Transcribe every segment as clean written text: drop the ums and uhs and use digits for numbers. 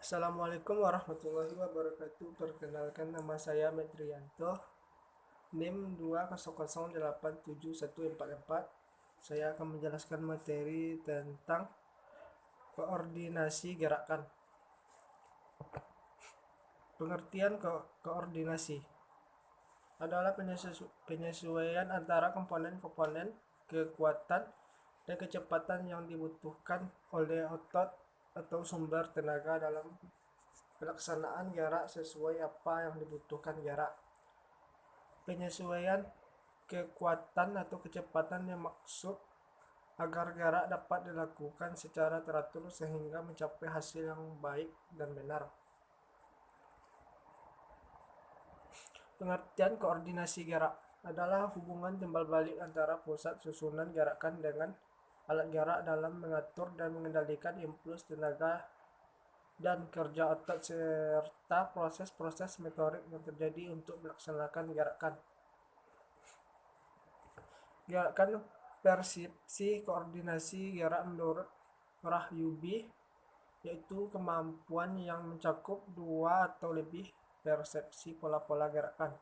Assalamualaikum warahmatullahi wabarakatuh. Perkenalkan, nama saya Metrianto, NIM 2008744. Saya akan menjelaskan materi tentang koordinasi gerakan. Pengertian koordinasi adalah penyesuaian antara komponen-komponen kekuatan dan kecepatan yang dibutuhkan oleh otot atau sumber tenaga dalam pelaksanaan gerak sesuai apa yang dibutuhkan gerak. Penyesuaian kekuatan atau kecepatan yang maksud agar gerak dapat dilakukan secara teratur sehingga mencapai hasil yang baik dan benar. Pengertian koordinasi gerak adalah hubungan timbal balik antara pusat susunan gerakan dengan alat gerak dalam mengatur dan mengendalikan impuls tenaga dan kerja otot serta proses-proses motorik yang terjadi untuk melaksanakan gerakan. Gerakan persepsi koordinasi gerak menurut Rahyubi yaitu kemampuan yang mencakup dua atau lebih persepsi pola-pola gerakan.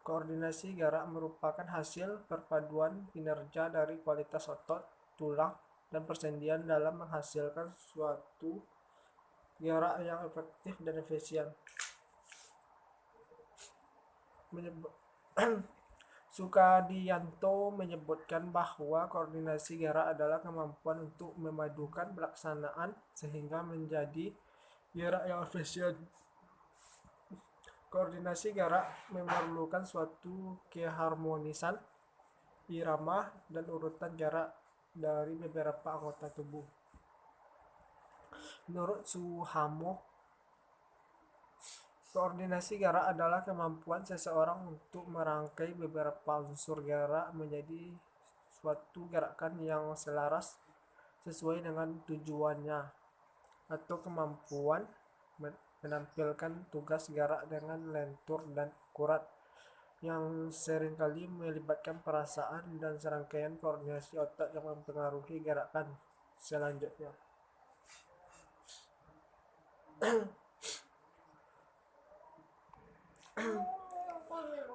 Koordinasi gerak merupakan hasil perpaduan kinerja dari kualitas otot, tulang, dan persendian dalam menghasilkan suatu gerak yang efektif dan efisien. Sukadianto menyebutkan bahwa koordinasi gerak adalah kemampuan untuk memadukan pelaksanaan sehingga menjadi gerak yang efisien. Koordinasi gerak memerlukan suatu keharmonisan irama dan urutan gerak dari beberapa anggota tubuh. Menurut Suhamo, koordinasi gerak adalah kemampuan seseorang untuk merangkai beberapa unsur gerak menjadi suatu gerakan yang selaras sesuai dengan tujuannya, atau kemampuan menampilkan tugas gerak dengan lentur dan akurat, yang seringkali melibatkan perasaan dan serangkaian koordinasi otak yang mempengaruhi gerakan selanjutnya.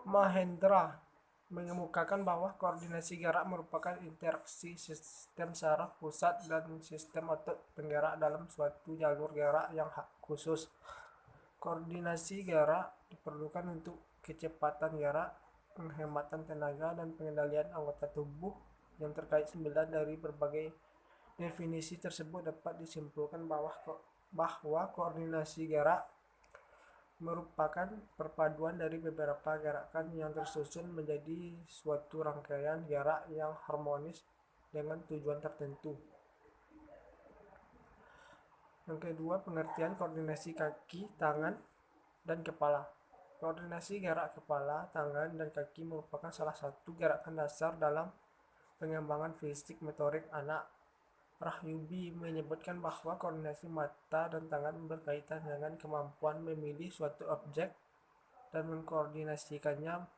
Mahendra mengemukakan bahwa koordinasi gerak merupakan interaksi sistem saraf pusat dan sistem otot penggerak dalam suatu jalur gerak yang khusus. Koordinasi gerak diperlukan untuk kecepatan gerak, penghematan tenaga, dan pengendalian anggota tubuh yang terkait. 9 dari berbagai definisi tersebut dapat disimpulkan bahwa koordinasi gerak merupakan perpaduan dari beberapa gerakan yang tersusun menjadi suatu rangkaian gerak yang harmonis dengan tujuan tertentu. Yang kedua, pengertian koordinasi kaki, tangan, dan kepala. Koordinasi gerak kepala, tangan, dan kaki merupakan salah satu gerakan dasar dalam pengembangan fisik motorik anak. Rahyubi menyebutkan bahwa koordinasi mata dan tangan berkaitan dengan kemampuan memilih suatu objek dan mengkoordinasikannya.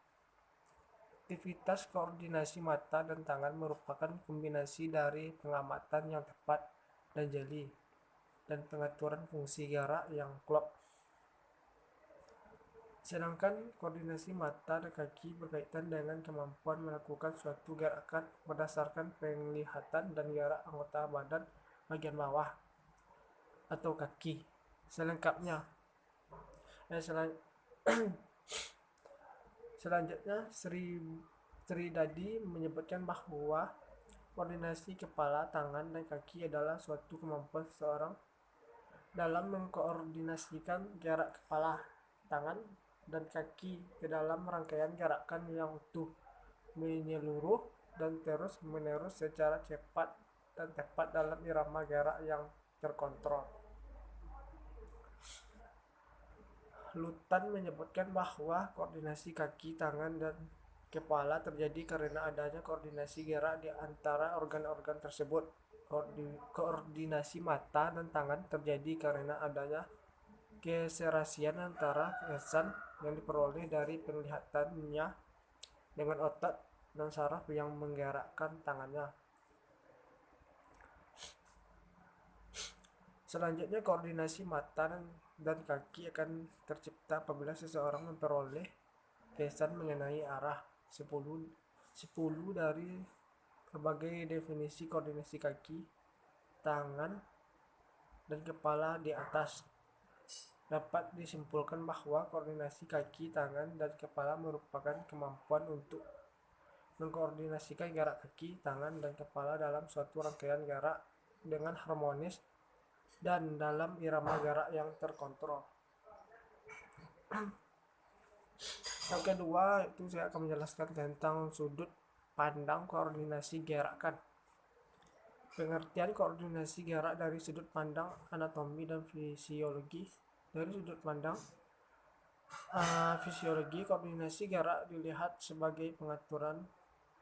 Aktivitas koordinasi mata dan tangan merupakan kombinasi dari pengamatan yang tepat dan jeli dan pengaturan fungsi gerak yang klop. Sedangkan koordinasi mata dan kaki berkaitan dengan kemampuan melakukan suatu gerakan berdasarkan penglihatan dan gerak anggota badan bagian bawah atau kaki. Selengkapnya, selanjutnya Sri Dadi menyebutkan bahwa koordinasi kepala, tangan, dan kaki adalah suatu kemampuan seseorang dalam mengkoordinasikan gerak kepala, tangan, dan kaki ke dalam rangkaian gerakan yang utuh, menyeluruh, dan terus-menerus secara cepat dan tepat dalam irama gerak yang terkontrol. Lutan menyebutkan bahwa koordinasi kaki, tangan, dan kepala terjadi karena adanya koordinasi gerak di antara organ-organ tersebut. Koordinasi mata dan tangan terjadi karena adanya keserasian antara kesan yang diperoleh dari penglihatannya dengan otot dan saraf yang menggerakkan tangannya. Selanjutnya, koordinasi mata dan kaki akan tercipta apabila seseorang memperoleh pesan mengenai arah. 10 dari berbagai definisi koordinasi kaki, tangan, dan kepala di atas. Dapat disimpulkan bahwa koordinasi kaki, tangan, dan kepala merupakan kemampuan untuk mengkoordinasikan gerak kaki, tangan, dan kepala dalam suatu rangkaian gerak dengan harmonis dan dalam irama gerak yang terkontrol. Yang kedua, itu saya akan menjelaskan tentang sudut pandang koordinasi gerakan. Pengertian koordinasi gerak dari sudut pandang anatomi dan fisiologi. Dari sudut pandang fisiologi, koordinasi gerak dilihat sebagai pengaturan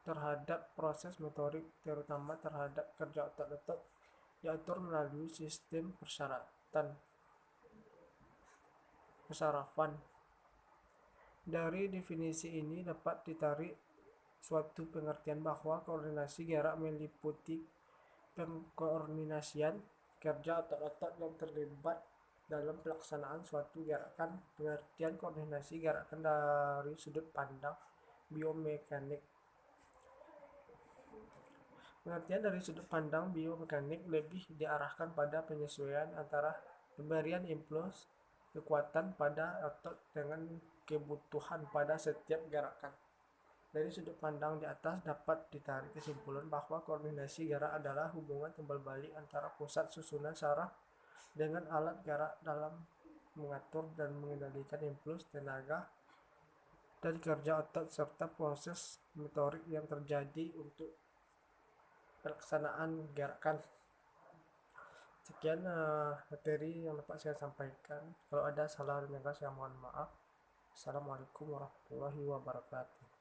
terhadap proses motorik, terutama terhadap kerja otot-otot, diatur melalui sistem persarafan. Dari definisi ini dapat ditarik suatu pengertian bahwa koordinasi gerak meliputi pengkoordinasian kerja otot-otot yang terlibat dalam pelaksanaan suatu gerakan. Pengertian koordinasi gerakan dari sudut pandang biomekanik. Pengertian dari sudut pandang biomekanik lebih diarahkan pada penyesuaian antara pemberian impuls kekuatan pada otot dengan kebutuhan pada setiap gerakan. Dari sudut pandang di atas dapat ditarik kesimpulan bahwa koordinasi gerak adalah hubungan timbal balik antara pusat susunan saraf dengan alat gerak dalam mengatur dan mengendalikan impuls, tenaga, dan kerja otot serta proses motorik yang terjadi untuk pelaksanaan gerakan. Sekian materi yang dapat saya sampaikan. Kalau ada salah dan saya mohon maaf. Assalamualaikum warahmatullahi wabarakatuh.